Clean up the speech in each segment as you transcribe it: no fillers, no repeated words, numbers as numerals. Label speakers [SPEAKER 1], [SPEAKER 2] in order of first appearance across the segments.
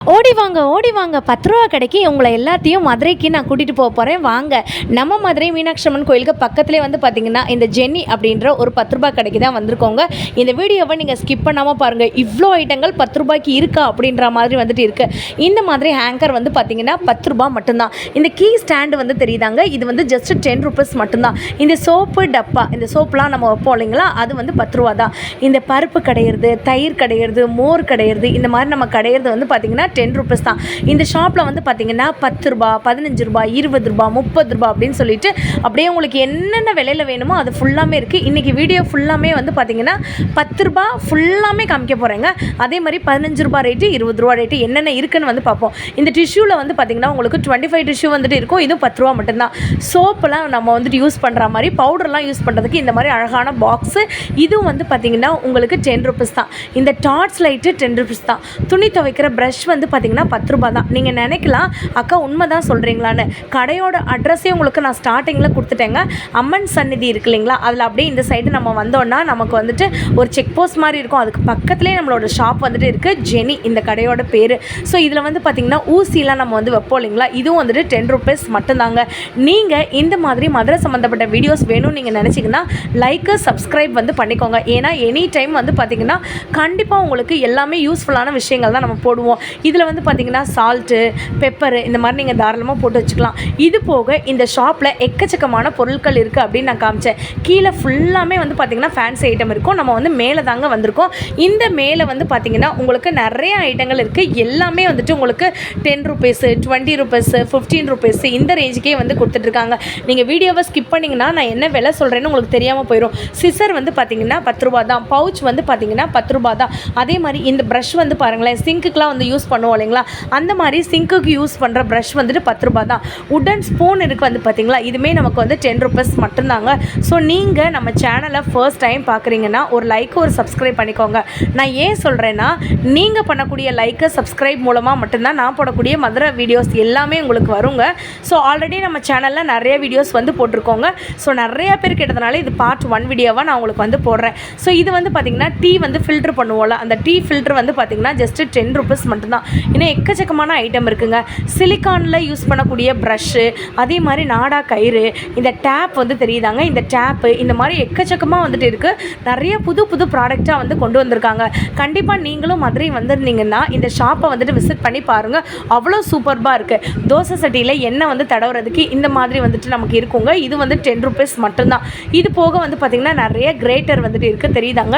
[SPEAKER 1] ஓடி வாங்க 10 ரூபா கடைக்கு உங்களை எல்லாத்தையும் மதுரைக்கு நான் கூட்டிகிட்டு போக போகிறேன். வாங்க, நம்ம மதுரை மீனாட்சி அம்மன் கோயிலுக்கு பக்கத்துலேயே வந்து பார்த்திங்கன்னா இந்த ஜென்னி அப்படின்ற ஒரு 10 ரூபா கடைக்கு தான் வந்திருக்கோங்க. இந்த வீடியோவை நீங்கள் ஸ்கிப் பண்ணாமல் பாருங்கள். இவ்வளோ ஐட்டங்கள் 10 ரூபாய்க்கு இருக்கா அப்படின்ற மாதிரி வந்துட்டு இருக்குது. இந்த மாதிரி ஹேங்கர் வந்து பார்த்திங்கன்னா 10 ரூபா மட்டும்தான். இந்த கீ ஸ்டாண்டு வந்து தெரியுதாங்க, இது வந்து ஜஸ்ட் 10 ருபீஸ் மட்டும்தான். இந்த சோப்பு டப்பா, இந்த சோப்புலாம் நம்ம வைப்போம் இல்லைங்களா, அது வந்து 10 ரூபா தான். இந்த பருப்பு கடையிறது, தயிர் கடையிறது, மோர் கடையிறது, இந்த மாதிரி நம்ம கடையிறது வந்து பார்த்திங்கன்னா 10 ருபீஸ் தான். இந்த ஷாப்பில் வந்து பார்த்திங்கன்னா 10 ரூபா, 15 ரூபா, 20 ரூபா, 30 ரூபா அப்படின்னு சொல்லிட்டு அப்படியே உங்களுக்கு என்னென்ன விலையில் வேணுமோ அது ஃபுல்லாமே இருக்குது. இன்றைக்கி வீடியோ ஃபுல்லாமே வந்து பார்த்திங்கன்னா 10 ரூபா ஃபுல்லாமே காமிக்க போகிறேங்க. அதே மாதிரி 15 ரூபா ரேட்டு, 20 ரூபா ரேட்டு என்னென்ன இருக்குன்னு வந்து பார்ப்போம். இந்த டிஷ்யூவில் வந்து பார்த்திங்கன்னா உங்களுக்கு 25 டிஷ்யூ வந்துட்டு இருக்கும். இதுவும் 10 ரூபா மட்டும்தான். சோப்பெல்லாம் நம்ம வந்துட்டு யூஸ் பண்ணுற மாதிரி, பவுடர்லாம் யூஸ் பண்ணுறதுக்கு இந்த மாதிரி அழகான பாக்ஸு, இதுவும் வந்து பார்த்திங்கன்னா உங்களுக்கு 10 ருபீஸ் தான். இந்த டார்ச் லைட்டு 10 ருபீஸ் தான். துணி துவைக்கிற ப்ரஷ் வந்து பார்த்திங்கன்னா 10 ரூபா தான். நீங்கள் நினைக்கலாம், அக்கா உண்மை தான் சொல்கிறீங்களான்னு. கடையோட அட்ரஸே உங்களுக்கு நான் ஸ்டார்டிங்கில் கொடுத்துட்டேங்க. அம்மன் சந்நிதி இருக்கு இல்லைங்களா, அதில் அப்படியே இந்த சைடு நம்ம வந்தோன்னா நமக்கு வந்துட்டு ஒரு செக் போஸ்ட் மாதிரி இருக்கும். அதுக்கு பக்கத்துலேயே நம்மளோட ஷாப் வந்துட்டு இருக்குது, ஜெனி இந்த கடையோட பேர். ஸோ இதில் வந்து பார்த்திங்கன்னா ஊசிலாம் நம்ம வந்து வைப்போம் இல்லைங்களா, இதுவும் வந்துட்டு 10 ருபீஸ் மட்டும்தாங்க. நீங்கள் இந்த மாதிரி மதுரை சம்மந்தப்பட்ட வீடியோஸ் வேணும்னு நீங்கள் நினச்சிங்கன்னா லைக்கு சப்ஸ்கிரைப் வந்து பண்ணிக்கோங்க. ஏன்னா எனி டைம் வந்து பார்த்திங்கன்னா கண்டிப்பாக உங்களுக்கு எல்லாமே யூஸ்ஃபுல்லான விஷயங்கள் தான் நம்ம போடுவோம். இதில் வந்து பார்த்திங்கன்னா சால்ட்டு, பெப்பரு இந்த மாதிரி நீங்கள் தாராளமாக போட்டு வச்சுக்கலாம். இது போக இந்த ஷாப்பில் எக்கச்சக்கமான பொருட்கள் இருக்குது அப்படின்னு நான் காமிச்சேன். கீழே ஃபுல்லாமே வந்து பார்த்திங்கன்னா ஃபேன்சி ஐட்டம் இருக்கும். நம்ம வந்து மேலே தாங்க வந்திருக்கோம். இந்த மேலே வந்து பார்த்திங்கன்னா உங்களுக்கு நிறைய ஐட்டங்கள் இருக்குது. எல்லாமே வந்துட்டு உங்களுக்கு 10 ருபீஸு, 20 ருபீஸு, 15 ருபீஸு இந்த ரேஞ்சுக்கே வந்து கொடுத்துட்ருக்காங்க. நீங்கள் வீடியோவை ஸ்கிப் பண்ணிங்கன்னா நான் என்ன விலை சொல்கிறேன்னு உங்களுக்கு தெரியாமல் போயிடும். சிசர் வந்து பார்த்திங்கன்னா 10 ரூபா தான். பவுச் வந்து பார்த்திங்கன்னா 10 ரூபா தான். அதே மாதிரி இந்த ப்ரஷ் வந்து பாருங்களேன், சிங்க்குக்கெலாம் வந்து யூஸ் பண்ணுவோம் இல்லைங்களா, அந்த மாதிரி சிங்க்குக்கு யூஸ் பண்ணுற ப்ரஷ் வந்துட்டு 10 ரூபா தான். உடன் ஸ்பூன் இருக்குது வந்து பார்த்திங்களா, இதுவுமே நமக்கு வந்து 10 ருபீஸ் மட்டும்தாங்க. ஸோ நீங்கள் நம்ம சேனலை ஃபர்ஸ்ட் டைம் பார்க்குறீங்கன்னா ஒரு லைக்கு, ஒரு சப்ஸ்கிரைப் பண்ணிக்கோங்க. நான் ஏன் சொல்கிறேன்னா, நீங்கள் பண்ணக்கூடிய லைக்கு சப்ஸ்கிரைப் மூலமாக மட்டும்தான் நான் போடக்கூடிய மதுரை வீடியோஸ் எல்லாமே உங்களுக்கு வருங்க. ஸோ ஆல்ரெடி நம்ம சேனலில் நிறைய வீடியோஸ் வந்து போட்டிருக்கோங்க. ஸோ நிறையா பேர் கேட்டதுனால இது பார்ட் 1 வீடியோவாக நான் உங்களுக்கு வந்து போடுறேன். ஸோ இது வந்து பார்த்திங்கன்னா டீ வந்து ஃபில்ட்ரு பண்ணுவோம்ல, அந்த டீ ஃபில்ட்ரு வந்து பார்த்திங்கன்னா ஜஸ்ட்டு 10 ருபீஸ் மட்டும்தான். இன்னும் எக்கச்சக்கமான ஐட்டம் இருக்குங்க. சிலிக்கானில் யூஸ் பண்ணக்கூடிய ப்ரஷ்ஷு, அதே மாதிரி நாடா கயிறு, இந்த டேப் வந்து தெரியுதாங்க, இந்த டேப்பு, இந்த மாதிரி எக்கச்சக்கமாக வந்துட்டு இருக்குது. நிறைய புது புது ப்ராடக்டாக வந்து கொண்டு வந்திருக்காங்க. கண்டிப்பாக நீங்களும் மதுரை வந்திருந்தீங்கன்னா இந்த ஷாப்பை வந்துட்டு விசிட் பண்ணி பாருங்கள். அவ்வளோ சூப்பர்பாக இருக்குது. தோசை சட்டியில் எண்ணெய் வந்து தடவுறதுக்கு இந்த மாதிரி வந்துட்டு நமக்கு இருக்குங்க. இது வந்து 10 ருபீஸ் மட்டும்தான். இது போக வந்து பார்த்திங்கன்னா நிறைய கிரேட்டர் வந்துட்டு இருக்குது, தெரியுதாங்க,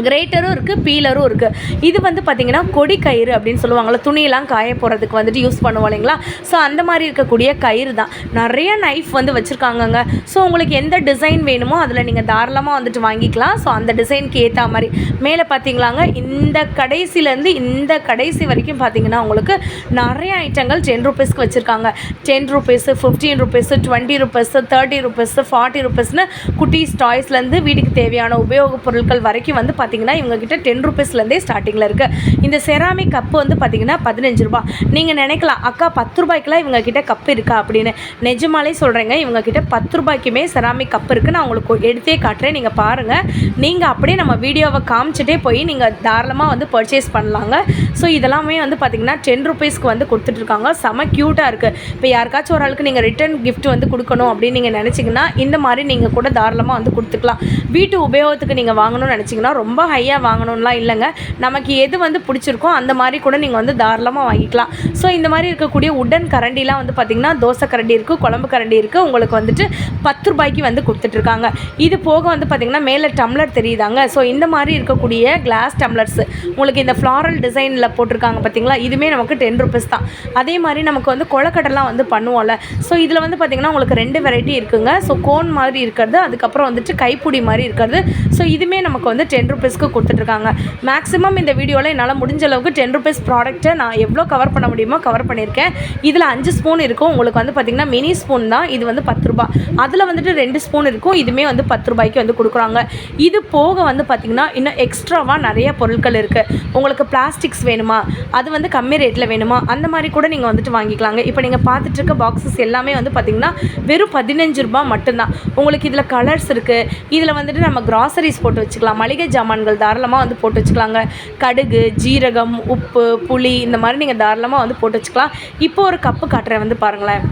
[SPEAKER 1] கிரேட்டரும் இருக்குது, பீலரும் இருக்குது. இது வந்து பார்த்திங்கன்னா கொடி கயிறு அப்படின்னு சொல்லுவாங்கள்ல, துணியெல்லாம் காய போகிறதுக்கு வந்துட்டு யூஸ் பண்ணுவோம் இல்லைங்களா, ஸோ அந்த மாதிரி இருக்கக்கூடிய கயிறு தான். நிறைய நைஃப் வந்து வச்சுருக்காங்கங்க. ஸோ உங்களுக்கு எந்த டிசைன் வேணுமோ அதில் நீங்கள் தாராளமாக வந்துட்டு வாங்கிக்கலாம். ஸோ அந்த டிசைனுக்கு ஏற்ற மாதிரி மேலே பார்த்திங்களாங்க, இந்த கடைசிலேருந்து இந்த கடைசி வரைக்கும் பார்த்திங்கன்னா உங்களுக்கு நிறைய ஐட்டங்கள் 10 ருபீஸ்க்கு வச்சுருக்காங்க. 10 ருபீஸு, 15 ருபீஸு, 20 ருபீஸு, 30 ருபீஸு, 40 ருபீஸ்னு குட்டீஸ் டாய்ஸ்லேருந்து வீட்டுக்கு தேவையான உபயோகப் பொருட்கள் வரைக்கும் வந்து பார்த்திங்கன்னா இவங்ககிட்ட 10 ருபீஸ்லேருந்தே ஸ்டார்டிங்கில் இருக்குது. இந்த செராமிக் கப்பு வந்து பார்த்திங்கன்னா 15 ரூபா. நீங்கள் நினைக்கலாம், அக்கா 10 ரூபாய்க்குலாம் இவங்ககிட்ட கப்பு இருக்கா அப்படின்னு. நிஜமாலே சொல்கிறேங்க, இவங்ககிட்ட 10 ரூபாய்க்குமே செராமிக் கப்பு இருக்குது. நான் உங்களுக்கு எடுத்தே காட்டுறேன், நீங்கள் பாருங்கள். நீங்கள் அப்படியே நம்ம வீடியோவை காமிச்சிட்டே போய் நீங்கள் தாராளமாக வந்து பர்ச்சேஸ் பண்ணலாங்க. ஸோ இதெல்லாமே வந்து பார்த்திங்கன்னா 10 ருபீஸ்க்கு வந்து கொடுத்துட்ருக்காங்க. செம க்யூட்டாக இருக்குது. இப்போ யாருக்காச்சும் ஒரு ஆளுக்கு நீங்கள் ரிட்டன் கிஃப்ட் வந்து கொடுக்கணும் அப்படின்னு நீங்கள் நினச்சிங்கன்னா இந்த மாதிரி நீங்கள் கூட தாராளமாக வந்து கொடுத்துக்கலாம். வீட்டு உபயோகத்துக்கு நீங்கள் வாங்கணும்னு நினச்சிங்கன்னா ரொம்ப ஹையாக வாங்கணும்லாம் இல்லைங்க. நமக்கு எது வந்து பிடிச்சிருக்கோ அந்த மாதிரி கூட நீங்கள் வந்து தாராளமாக வாங்கிக்கலாம். ஸோ இந்த மாதிரி இருக்கக்கூடிய உடன் கரண்டிலாம் வந்து பார்த்திங்கன்னா தோசை கரண்டி இருக்குது, குழம்பு கரண்டி இருக்குது, உங்களுக்கு வந்துட்டு 10 ரூபாய்க்கு வந்து கொடுத்துட்ருக்காங்க. இது போக வந்து பார்த்திங்கன்னா மேலே டம்ளர் தெரியுதாங்க. ஸோ இந்த மாதிரி இருக்கக்கூடிய கிளாஸ் டம்ளர்ஸ் உங்களுக்கு இந்த ஃப்ளாரல் டிசைனில் போட்டிருக்காங்க பார்த்திங்களா, இதுவுமே நமக்கு 10 ருபீஸ் தான். அதே மாதிரி நமக்கு வந்து கொழக்கட்டெல்லாம் வந்து பண்ணுவோம்ல, ஸோ இதில் வந்து பார்த்திங்கன்னா உங்களுக்கு 2 வெரைட்டி இருக்குங்க. ஸோ கோன் மாதிரி இருக்கிறது, அதுக்கப்புறம் வந்துட்டு கைப்பிடி மாதிரி இருக்கிறது. ஸோ இதுவுமே நமக்கு வந்து 10 ருபீஸ்க்கு கொடுத்துட்ருக்காங்க. மேக்ஸிமம் இந்த வீடியோவில் என்னால் முடிஞ்ச அளவுக்கு 10 ருபீஸ் ப்ராடக்ட்டை நான் எவ்வளோ கவர் பண்ண முடியுமோ கவர் பண்ணியிருக்கேன். இதில் 5 ஸ்பூன் இருக்கும். உங்களுக்கு வந்து பார்த்திங்கன்னா மினி ஸ்பூன் தான், இது வந்து 10 ரூபா. அதில் வந்துட்டு 2 ஸ்பூன் இருக்கும். இதுவுமே வந்து 10 ரூபாய்க்கு வந்து கொடுக்குறாங்க. இது போக வந்து பார்த்திங்கன்னா இன்னும் எக்ஸ்ட்ராவாக நிறைய பொருட்கள் இருக்குது. உங்களுக்கு பிளாஸ்டிக்ஸ் வேணுமா, அது வந்து கம்மி ரேட்டில் வேணுமா, அந்த மாதிரி கூட நீங்கள் வந்துட்டு வாங்கிக்கலாங்க. இப்போ நீங்கள் பார்த்துட்டு இருக்க பாக்ஸஸ் எல்லாமே வந்து பார்த்திங்கன்னா வெறும் 15 ரூபா மட்டும்தான். உங்களுக்கு இதில் கலர்ஸ் இருக்குது. இதில் வந்துட்டு நம்ம கிராசரிஸ் போட்டு வச்சுக்கலாம், மளிகை ஜாமான்கள் தாராளமாக வந்து போட்டு வச்சுக்கலாங்க. கடுகு, ஜீரகம், உப்பு, புளி இந்த மாதிரி நீங்கள் தாராளமாக வந்து போட்டு வச்சுக்கலாம். இப்போ ஒரு கப்பு காட்டுறேன் வந்து பாருங்களேன்.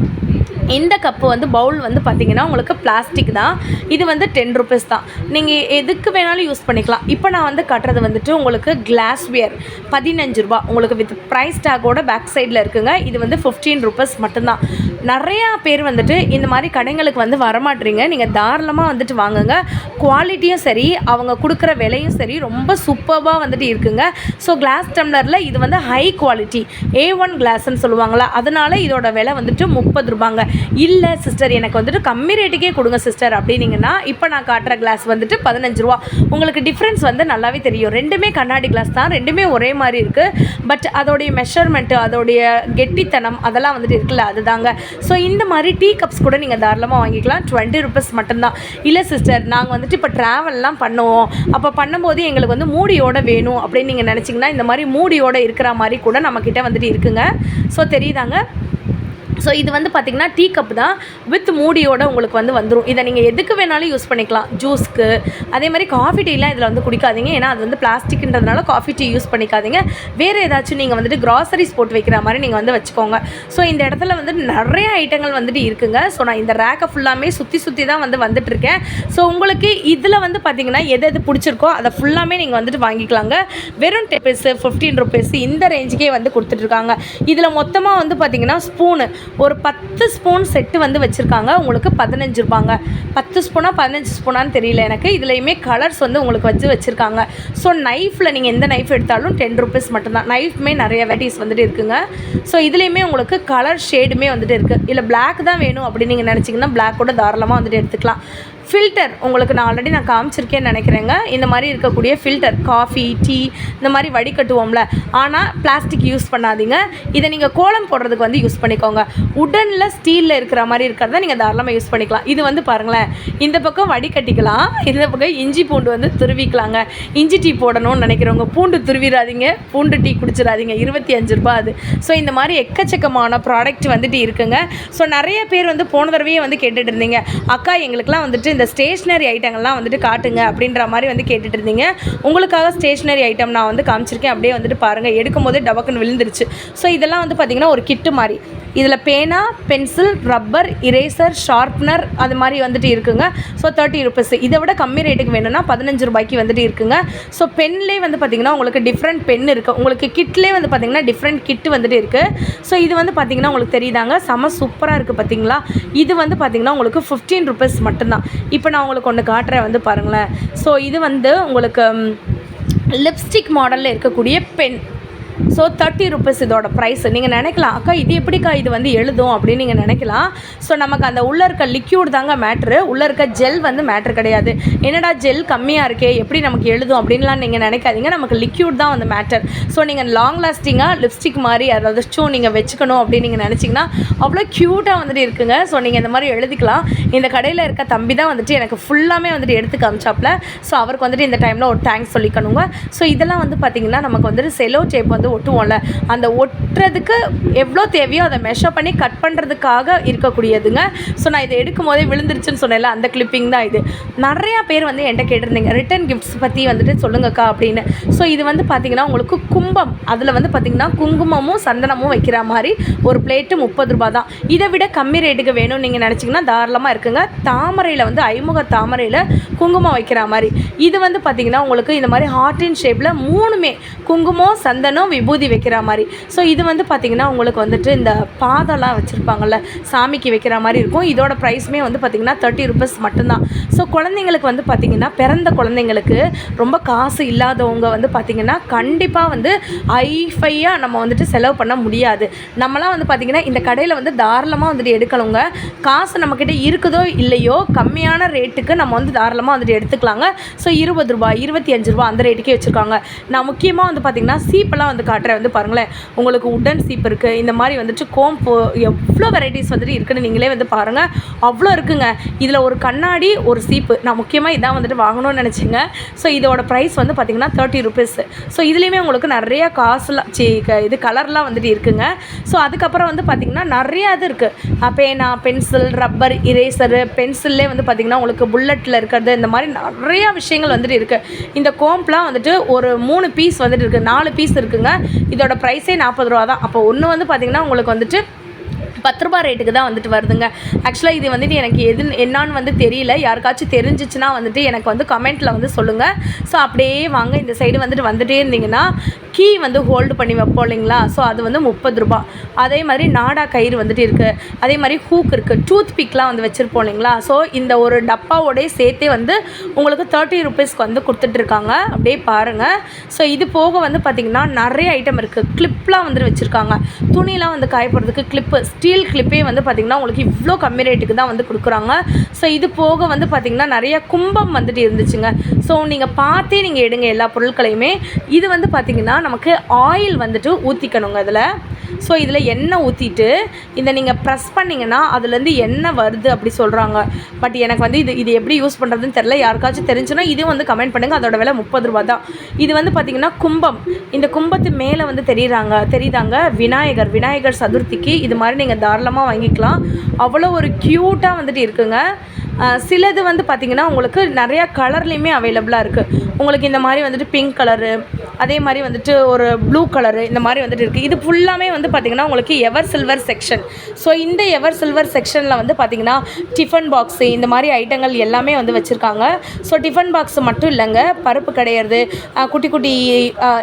[SPEAKER 1] இந்த கப்பு வந்து பவுல் வந்து பார்த்திங்கன்னா உங்களுக்கு பிளாஸ்டிக் தான். இது வந்து 10 ருபீஸ் தான். நீங்கள் எதுக்கு வேணாலும் யூஸ் பண்ணிக்கலாம். இப்போ நான் வந்து கட்டுறது வந்துட்டு உங்களுக்கு கிளாஸ்வேர் 15 ரூபா உங்களுக்கு வித் ப்ரைஸ் டேக்கோட பேக் சைடில் இருக்குங்க. இது வந்து 15 ருபீஸ் மட்டும்தான். நிறையா பேர் வந்துட்டு இந்த மாதிரி கடைங்களுக்கு வந்து வரமாட்டீங்க. நீங்கள் தாராளமாக வந்துட்டு வாங்குங்க. குவாலிட்டியும் சரி, அவங்க கொடுக்குற விலையும் சரி ரொம்ப சூப்பராக வந்துட்டு இருக்குங்க. ஸோ கிளாஸ் டம்ளரில் இது வந்து ஹை குவாலிட்டி A1 கிளாஸ்ன்னு சொல்லுவாங்களா, அதனால் இதோட விலை வந்துட்டு 30 ரூபாங்க. இல்லை சிஸ்டர் எனக்கு வந்துட்டு கம்மி ரேட்டுக்கே கொடுங்க சிஸ்டர் அப்படின்னீங்கன்னா இப்போ நான் காட்டுற கிளாஸ் வந்துட்டு 15 ரூபா. உங்களுக்கு டிஃப்ரென்ஸ் வந்து நல்லாவே தெரியும். ரெண்டுமே கண்ணாடி கிளாஸ் தான், ரெண்டுமே ஒரே மாதிரி இருக்குது. பட் அதோடைய மெஷர்மெண்ட்டு, அதோடைய கெட்டித்தனம் அதெல்லாம் வந்துட்டு இருக்குல்ல, அதுதாங்க. ஸோ இந்த மாதிரி டீ கப்ஸ் கூட நீங்கள் தாராளமாக வாங்கிக்கலாம். 20 ருபீஸ் மட்டும்தான். இல்லை சிஸ்டர் நாங்கள் வந்துட்டு இப்போ ட்ராவல்லாம் பண்ணுவோம், அப்போ பண்ணும்போது எங்களுக்கு வந்து மூடியோட வேணும் அப்படின்னு நீங்கள் நினச்சிங்கன்னா இந்த மாதிரி மூடியோட இருக்கிற மாதிரி கூட நம்மக்கிட்ட வந்துட்டு இருக்குங்க. ஸோ தெரியுதாங்க. ஸோ இது வந்து பார்த்திங்கன்னா டீ கப் தான் வித் மூடியோடு உங்களுக்கு வந்து வந்துடும். இதை நீங்கள் எதுக்கு வேணாலும் யூஸ் பண்ணிக்கலாம். ஜூஸ்க்கு, அதே மாதிரி காஃபி டீலாம் இதில் வந்து குடிக்காதீங்க. ஏன்னா அது வந்து பிளாஸ்டிக்ன்றதுனால காஃபி டீ யூஸ் பண்ணிக்காதீங்க. வேறு ஏதாச்சும் நீங்கள் வந்துட்டு க்ராசரிஸ் போட்டு வைக்கிற மாதிரி நீங்கள் வந்து வச்சுக்கோங்க. ஸோ இந்த இடத்துல வந்து நிறைய ஐட்டங்கள் வந்துட்டு இருக்குங்க. ஸோ நான் இந்த ரேக்கை ஃபுல்லாமே சுற்றி தான் வந்து வந்துட்டுருக்கேன். ஸோ உங்களுக்கு இதில் வந்து பார்த்திங்கன்னா எது பிடிச்சிருக்கோ அதை ஃபுல்லாமே நீங்கள் வந்துட்டு வாங்கிக்கலாங்க. வெறும் 10 ருபீஸ் 15 ருபீஸ் இந்த ரேஞ்சுக்கே வந்து கொடுத்துட்ருக்காங்க. இதில் மொத்தமாக வந்து பார்த்திங்கன்னா ஸ்பூனு ஒரு 10 ஸ்பூன் செட்டு வந்து வச்சுருக்காங்க. உங்களுக்கு 15 ரூபாங்க. 10 ஸ்பூனா 15 ஸ்பூனான்னு தெரியல எனக்கு. இதுலேயுமே கலர்ஸ் வந்து உங்களுக்கு வச்சுருக்காங்க. ஸோ நைஃப்பில் நீங்கள் எந்த நைஃப் எடுத்தாலும் 10 ருபீஸ் மட்டும்தான். நைஃப்மே நிறைய வெரைட்டிஸ் வந்துட்டு இருக்குங்க. ஸோ இதுலேயுமே உங்களுக்கு கலர் ஷேடுமே வந்துட்டு இருக்குது. இல்லை பிளாக் தான் வேணும் அப்படின்னு நீங்கள் நினச்சிங்கன்னா பிளாக் கூட தாராளமாக வந்துட்டு எடுத்துக்கலாம். ஃபில்டர் உங்களுக்கு நான் ஆல்ரெடி காமிச்சிருக்கேன்னு நினைக்கிறேங்க. இந்த மாதிரி இருக்கக்கூடிய ஃபில்டர் காஃபி, டீ இந்த மாதிரி வடிகட்டுவோம்ல, ஆனால் பிளாஸ்டிக் யூஸ் பண்ணாதீங்க. இதை நீங்கள் கோலம் போடுறதுக்கு வந்து யூஸ் பண்ணிக்கோங்க. உடனில் ஸ்டீலில் இருக்கிற மாதிரி இருக்கிறத நீங்கள் தாராளமாக யூஸ் பண்ணிக்கலாம். இது வந்து பாருங்களேன், இந்த பக்கம் வடிகட்டிக்கலாம், இந்த பக்கம் இஞ்சி பூண்டு வந்து துருவிக்கலாங்க. இஞ்சி டீ போடணும்னு நினைக்கிறவங்க பூண்டு துருவிடாதீங்க, பூண்டு டீ குடிச்சிடாதீங்க. 25 ரூபா அது. ஸோ இந்த மாதிரி எக்கச்சக்கமான ப்ராடக்ட் வந்துட்டு இருக்குங்க. ஸோ நிறைய பேர் வந்து போன தடவையே வந்து கேட்டுட்டு இருந்தீங்க, அக்கா எங்களுக்குலாம் வந்துட்டு இந்த ஸ்டேஷ்னரி ஐட்டங்கள்லாம் வந்துட்டு காட்டுங்க அப்படின்ற மாதிரி வந்து கேட்டுட்டு இருந்தீங்க. உங்களுக்காக ஸ்டேஷ்னரி ஐட்டம் நான் வந்து காமிச்சிருக்கேன். அப்படியே வந்துட்டு பாருங்கள். எடுக்கும் போதே டபக்குன்னு விழுந்துருச்சு. ஸோ இதெல்லாம் வந்து பார்த்திங்கன்னா ஒரு கிட்டு மாதிரி. இதில் பேனா, பென்சில், ரப்பர், இரேசர், ஷார்ப்னர் அது மாதிரி வந்துட்டு இருக்குங்க. So 30 rupees. இதை விட கம்மி ரேட்டுக்கு வேணும்னா 15 ரூபாய்க்கு வந்துட்டு இருக்குங்க. ஸோ பென்லேயே வந்து பார்த்திங்கன்னா உங்களுக்கு டிஃப்ரெண்ட் பென் இருக்குது. உங்களுக்கு கிட்லேயே வந்து பார்த்திங்கன்னா டிஃப்ரெண்ட் கிட்டு வந்துட்டு இருக்குது. ஸோ இது வந்து பார்த்திங்கன்னா உங்களுக்கு தெரியுதாங்க, செம சூப்பராக இருக்குது பார்த்திங்களா. இது வந்து பார்த்திங்கன்னா உங்களுக்கு 15 ருபீஸ் மட்டும்தான். இப்போ நான் உங்களுக்கு ஒன்று காட்டுறேன் வந்து பாருங்களேன். ஸோ இது வந்து உங்களுக்கு லிப்ஸ்டிக் மாடலில் இருக்கக்கூடிய பென். ஸோ 30 ருபீஸ் இதோட ப்ரைஸ். நீங்கள் நினைக்கலாம், அக்கா இது எப்படிக்கா இது வந்து எழுதும் அப்படின்னு நீங்கள் நினைக்கலாம். ஸோ நமக்கு அந்த உள்ளே இருக்க லிக்யூட் தாங்க மேட்ரு, உள்ளே இருக்க ஜெல் வந்து மேட்ரு கிடையாது. என்னடா ஜெல் கம்மியாக இருக்கே எப்படி நமக்கு எழுதும் அப்படின்லாம் நீங்கள் நினைக்காதீங்க. நமக்கு லிக்யூட் தான் வந்து மேட்டர். ஸோ நீங்கள் லாங் லாஸ்டிங்காக லிப்ஸ்டிக் மாதிரி அதாச்சும் நீங்கள் வச்சுக்கணும் அப்படின்னு நீங்கள் நினச்சிங்கன்னா அவ்வளோ க்யூட்டாக வந்துட்டு இருக்குங்க. ஸோ நீங்கள் இந்த மாதிரி எழுதிக்கலாம். இந்த கடையில் இருக்க தம்பி தான் வந்துட்டு எனக்கு ஃபுல்லாமே வந்துட்டு எடுத்து காமிச்சாப்பில். ஸோ அவருக்கு வந்துட்டு இந்த டைமில் ஒரு தேங்க்ஸ் சொல்லிக்கணுங்க. ஸோ இதெல்லாம் வந்து பார்த்திங்கன்னா நமக்கு வந்துட்டு செலோ டேப் வந்து ஒட்டுவோம்ல, அந்த ஒட்டுறதுக்கு எவ்வளோ தேவையோ அதை மெஷர் பண்ணி கட் பண்ணுறதுக்காக இருக்கக்கூடியதுங்க. ஸோ நான் இதை எடுக்கும் போதே விழுந்துருச்சுன்னு சொன்னேன்ல, அந்த கிளிப்பிங் தான் இது. நிறையா பேர் வந்து என்கிட்ட கேட்டிருந்தீங்க ரிட்டன் கிஃப்ட்ஸ் பற்றி வந்துட்டு சொல்லுங்கக்கா அப்படின்னு. ஸோ இது வந்து பார்த்திங்கன்னா உங்களுக்கு கும்பம், அதில் வந்து பார்த்திங்கன்னா குங்குமமும் சந்தனமும் வைக்கிற மாதிரி ஒரு பிளேட்டு 30 ரூபா தான். இதை விட கம்மி ரேட்டுக்கு வேணும்னு நீங்கள் நினச்சிங்கன்னா தாராளமாக இருக்குங்க. தாமரையில் வந்து ஐமுக தாமரையில் குங்குமம் வைக்கிற மாதிரி இது வந்து பார்த்திங்கன்னா உங்களுக்கு இந்த மாதிரி ஹார்டின் ஷேப்பில் 3மே குங்குமம், சந்தனம், விபூதி வைக்கிற மாதிரி. ஸோ இது வந்து பார்த்திங்கன்னா உங்களுக்கு வந்துட்டு இந்த பாதெல்லாம் வச்சுருப்பாங்கள்ல, சாமிக்கு வைக்கிற மாதிரி இருக்கும். இதோட ப்ரைஸுமே வந்து பார்த்திங்கன்னா 30 ருபீஸ் மட்டும்தான். ஸோ குழந்தைங்களுக்கு வந்து பார்த்திங்கன்னா பிறந்த குழந்தைங்களுக்கு ரொம்ப காசு இல்லாதவங்க வந்து பார்த்திங்கன்னா கண்டிப்பாக வந்து ஐஃபையாக நம்ம வந்துட்டு செலவு பண்ண முடியாது. நம்மளாம் வந்து பார்த்திங்கன்னா இந்த கடையில் வந்து தாராளமாக வந்துட்டு எடுக்கணுங்க. காசு நம்மக்கிட்ட இருக்குதோ இல்லையோ கம்மியான ரேட்டுக்கு நம்ம வந்து தாராளமாக வந்துட்டு எடுத்துக்கலாங்க. ஸோ 20 ரூபா 25 ரூபா அந்த ரேட்டுக்கே வச்சுருக்காங்க. நான் முக்கியமாக வந்து பார்த்திங்கன்னா சீப்பெல்லாம் வந்து வந்து காட்டுறேன் வந்து பாருங்களேன். உங்களுக்கு உட்டன் சீப் இருக்குது. இந்த மாதிரி வந்துட்டு கோம்பு எவ்வளோ வெரைட்டிஸ் வந்துட்டு இருக்குன்னு நீங்களே வந்து பாருங்கள். அவ்வளோ இருக்குங்க. இதில் ஒரு கண்ணாடி ஒரு சீப்பு நான் முக்கியமாக இதான் வந்துட்டு வாங்கணும்னு நினச்சிங்க. ஸோ இதோட ப்ரைஸ் வந்து பார்த்திங்கன்னா 30 ருபீஸ். ஸோ இதுலேயுமே உங்களுக்கு நிறையா காசுலாம் இது கலர்லாம் வந்துட்டு இருக்குங்க. ஸோ அதுக்கப்புறம் வந்து பார்த்திங்கன்னா நிறையா இது இருக்குது. பேனா, பென்சில், ரப்பர், இரேசரு, பென்சில்லே வந்து பார்த்திங்கன்னா உங்களுக்கு புல்லட்டில் இருக்கிறது, இந்த மாதிரி நிறையா விஷயங்கள் வந்துட்டு இருக்குது. இந்த கோம்ப்லாம் வந்துட்டு ஒரு 3 பீஸ் வந்துட்டு இருக்குது, 4 பீஸ் இருக்குங்க. இதோட ப்ரைஸே 40 ரூபா தான். அப்போ ஒன்று வந்து பார்த்திங்கன்னா உங்களுக்கு வந்துட்டு 10 ரூபா ரேட்டுக்கு தான் வந்துட்டு வருதுங்க. ஆக்சுவலாக இது வந்துட்டு எனக்கு என்னான்னு வந்து தெரியல. யாருக்காச்சும் தெரிஞ்சிச்சுன்னா வந்துட்டு எனக்கு வந்து கமெண்ட்டில் வந்து சொல்லுங்கள். ஸோ அப்படியே வாங்க, இந்த சைடு வந்துட்டே இருந்தீங்கன்னா கீ வந்து ஹோல்டு பண்ணி வைப்போம் இல்லைங்களா? ஸோ அது வந்து 30 ரூபா. அதே மாதிரி நாடா கயிறு வந்துட்டு இருக்குது. அதே மாதிரி ஹூக் இருக்குது. டூத் பிக்லாம் வந்து வச்சுருப்போம் இல்லைங்களா? ஸோ இந்த ஒரு டப்பாவோடய சேர்த்தே வந்து உங்களுக்கு 30 ருபீஸ்க்கு வந்து கொடுத்துட்ருக்காங்க. அப்படியே பாருங்கள். ஸோ இது போக வந்து பார்த்திங்கன்னா நிறைய ஐட்டம் இருக்குது. கிளிப்லாம் வந்துட்டு வச்சுருக்காங்க. துணிலாம் வந்து காயப்படுறதுக்கு கிளிப்பு, ஸ்டீல் கிளிப்பே வந்து பார்த்திங்கன்னா உங்களுக்கு இவ்வளோ கம்மி ரேட்டுக்கு தான் வந்து கொடுக்குறாங்க. ஸோ இது போக வந்து பார்த்திங்கன்னா நிறைய கும்பம் வந்துட்டு இருந்துச்சுங்க. ஸோ நீங்கள் பார்த்தே நீங்கள் எடுங்க எல்லா பொருட்களையுமே. இது வந்து பார்த்திங்கன்னா நமக்கு ஆயில் வந்துட்டு ஊற்றிக்கணுங்க இதில். ஸோ இதில் எண்ணெய் ஊற்றிட்டு இதை நீங்கள் ப்ரெஸ் பண்ணிங்கன்னா அதுலேருந்து எண்ணெய் வருது அப்படி சொல்கிறாங்க. பட் எனக்கு வந்து இது எப்படி யூஸ் பண்ணுறதுன்னு தெரில. யாருக்காச்சும் தெரிஞ்சுன்னா இதுவும் வந்து கமெண்ட் பண்ணுங்கள். அதோட விலை 30 ரூபா தான். இது வந்து பார்த்திங்கன்னா கும்பம். இந்த கும்பத்து மேலே வந்து தெரியுதாங்க விநாயகர் சதுர்த்திக்கு இது மாதிரி நீங்கள் தாராளமாக வாங்கிக்கலாம். அவ்வளோ ஒரு க்யூட்டாக வந்துட்டு இருக்குங்க. சிலது வந்து பார்த்திங்கன்னா உங்களுக்கு நிறையா கலர்லேயுமே அவைலபிளாக இருக்குது. உங்களுக்கு இந்த மாதிரி வந்துட்டு பிங்க் கலரு, அதே மாதிரி வந்துட்டு ஒரு ப்ளூ கலரு, இந்த மாதிரி வந்துட்டு இருக்குது. இது ஃபுல்லாமே வந்து பார்த்திங்கன்னா உங்களுக்கு எவர் சில்வர் செக்ஷன். ஸோ இந்த எவர் சில்வர் செக்ஷனில் வந்து பார்த்திங்கன்னா டிஃபன் பாக்ஸு, இந்த மாதிரி ஐட்டங்கள் எல்லாமே வந்து வச்சுருக்காங்க. ஸோ டிஃபன் பாக்ஸு மட்டும் இல்லைங்க, பருப்பு கிடையாது, குட்டி குட்டி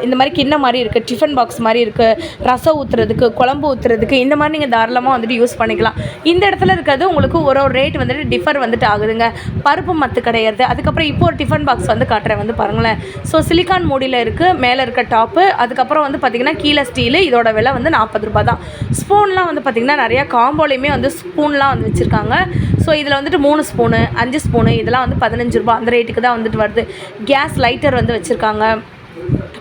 [SPEAKER 1] இந்த மாதிரி கிண்ணம் மாதிரி இருக்குது, டிஃபன் பாக்ஸ் மாதிரி இருக்குது, ரசம் ஊற்றுறதுக்கு, குழம்பு ஊற்றுறதுக்கு, இந்த மாதிரி நீங்கள் தாராளமாக வந்துட்டு யூஸ் பண்ணிக்கலாம். இந்த இடத்துல இருக்கிறது உங்களுக்கு ஒரு ரேட் வந்துட்டு டிஃபர் வந்துட்டு ஆகுதுங்க. பருப்பு மத்து கிடையாது. அதுக்கப்புறம் இப்போ ஒரு டிஃபன் பாக்ஸ் வந்து காட்டுறேன் வந்து பாருங்களேன். ஸோ சிலிக்கான் மூடியில் இருக்குது, மேலே இருக்க டாப்பு. அதுக்கப்புறம் வந்து பார்த்திங்கன்னா கீழே ஸ்டீலு. இதோட விலை வந்து 40 ரூபா தான். ஸ்பூன்லாம் வந்து பார்த்திங்கன்னா நிறையா காம்போலையுமே வந்து ஸ்பூன்லாம் வந்து வச்சுருக்காங்க. ஸோ இதில் வந்துட்டு 3 ஸ்பூனு, 5 ஸ்பூனு, இதெல்லாம் வந்து 15 ரூபா அந்த ரேட்டுக்கு தான் வந்துட்டு வருது. கேஸ் லைட்டர் வந்து வச்சுருக்காங்க.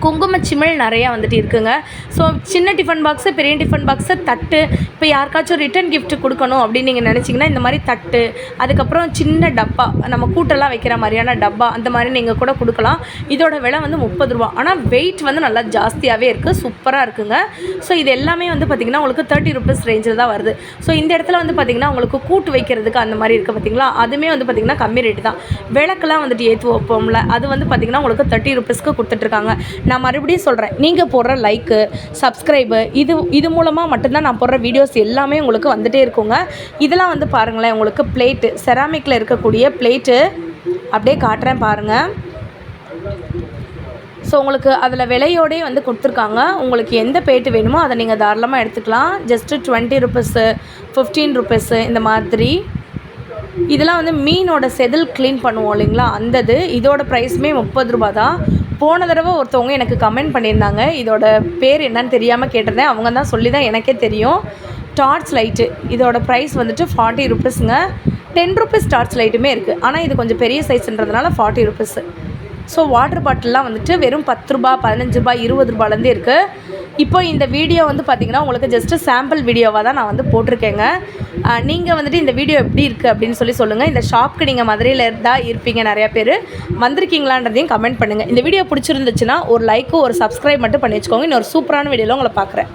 [SPEAKER 1] குங்கும சிமிழ் நிறையா வந்துட்டு இருக்குங்க. ஸோ சின்ன டிஃபன் பாக்ஸு, பெரிய டிஃபன் பாக்ஸு, தட்டு, இப்போ யாருக்காச்சும் ரிட்டன் கிஃப்ட் கொடுக்கணும் அப்படின்னு நீங்கள் நினச்சிங்கன்னா இந்த மாதிரி தட்டு, அதுக்கப்புறம் சின்ன டப்பா, நம்ம கூட்டெல்லாம் வைக்கிற மாதிரியான டப்பா, அந்த மாதிரி நீங்கள் கூட கொடுக்கலாம். இதோட விலை வந்து 30 ரூபா. ஆனால் வெயிட் வந்து நல்லா ஜாஸ்தியாகவே இருக்குது, சூப்பராக இருக்குங்க. ஸோ இது எல்லாமே வந்து பார்த்திங்கன்னா உங்களுக்கு 30 ருபீஸ் ரேஞ்சில் தான் வருது. ஸோ இந்த இடத்துல வந்து பார்த்திங்கன்னா உங்களுக்கு கூட்டு வைக்கிறதுக்கு அந்த மாதிரி இருக்குது பார்த்திங்களா? அதுவுமே வந்து பார்த்திங்கன்னா கம்மி ரேட்டு தான். விளக்கெல்லாம் வந்துட்டு ஏற்று வைப்போம்ல, அது வந்து பார்த்திங்கன்னா உங்களுக்கு 30 ருபீஸ்க்கு கொடுத்துட்ருக்காங்க. நான் மறுபடியும் சொல்கிறேன், நீங்கள் போடுற லைக்கு, சப்ஸ்கிரைபு, இது மூலமாக மட்டும்தான் நான் போடுற வீடியோஸ் எல்லாமே உங்களுக்கு வந்துகிட்டே இருக்குங்க. இதெல்லாம் வந்து பாருங்களேன், உங்களுக்கு பிளேட்டு, செராமிக்கில் இருக்கக்கூடிய பிளேட்டு அப்படியே காட்டுறேன் பாருங்கள். ஸோ உங்களுக்கு அதில் விலையோடே வந்து கொடுத்துருக்காங்க. உங்களுக்கு எந்த பிளேட்டு வேணுமோ அதை நீங்கள் தாராளமாக எடுத்துக்கலாம். ஜஸ்ட்டு 20 ருபீஸு, 15 ருபீஸு இந்த மாதிரி. இதெல்லாம் வந்து மீனோட செதில் க்ளீன் பண்ணுவோம் இல்லைங்களா, அந்தது. இதோட ப்ரைஸுமே 30 ரூபா தான். போன தடவை ஒருத்தவங்க எனக்கு கமெண்ட் பண்ணியிருந்தாங்க, இதோட பேர் என்னன்னு தெரியாமல் கேட்டிருந்தேன். அவங்க தான் சொல்லி தான் எனக்கே தெரியும். டார்ச் லைட்டு, இதோட ப்ரைஸ் வந்துட்டு 40 ருபீஸுங்க. 10 ருபீஸ் டார்ச் லைட்டுமே இருக்குது. ஆனால் இது கொஞ்சம் பெரிய சைஸ்ன்றதுனால 40 ருபீஸு. ஸோ வாட்டர் பாட்டில்லாம் வந்துட்டு வெறும் 10 ரூபா, 15 ரூபா, 20 ரூபாலேருந்து இருக்குது. இப்போ இந்த வீடியோ வந்து பார்த்திங்கன்னா உங்களுக்கு ஜஸ்ட்டு சாம்பிள் வீடியோவாக தான் நான் வந்து போட்டிருக்கேங்க. நீங்கள் வந்துட்டு இந்த வீடியோ எப்படி இருக்குது அப்படின்னு சொல்லுங்கள். இந்த ஷாப்புக்கு நீங்கள் மதுரையில் இருந்தால் இருப்பீங்க, நிறையா பேர் வந்திருக்கீங்களான்றதையும் கமெண்ட் பண்ணுங்கள். இந்த வீடியோ பிடிச்சிருந்துச்சுன்னா ஒரு லைக்கு, ஒரு சப்ஸ்கிரைப் மட்டும் பண்ணி வச்சுக்கோங்க. இன்னொரு சூப்பரான வீடியோவில் உங்களை பார்க்குறேன்.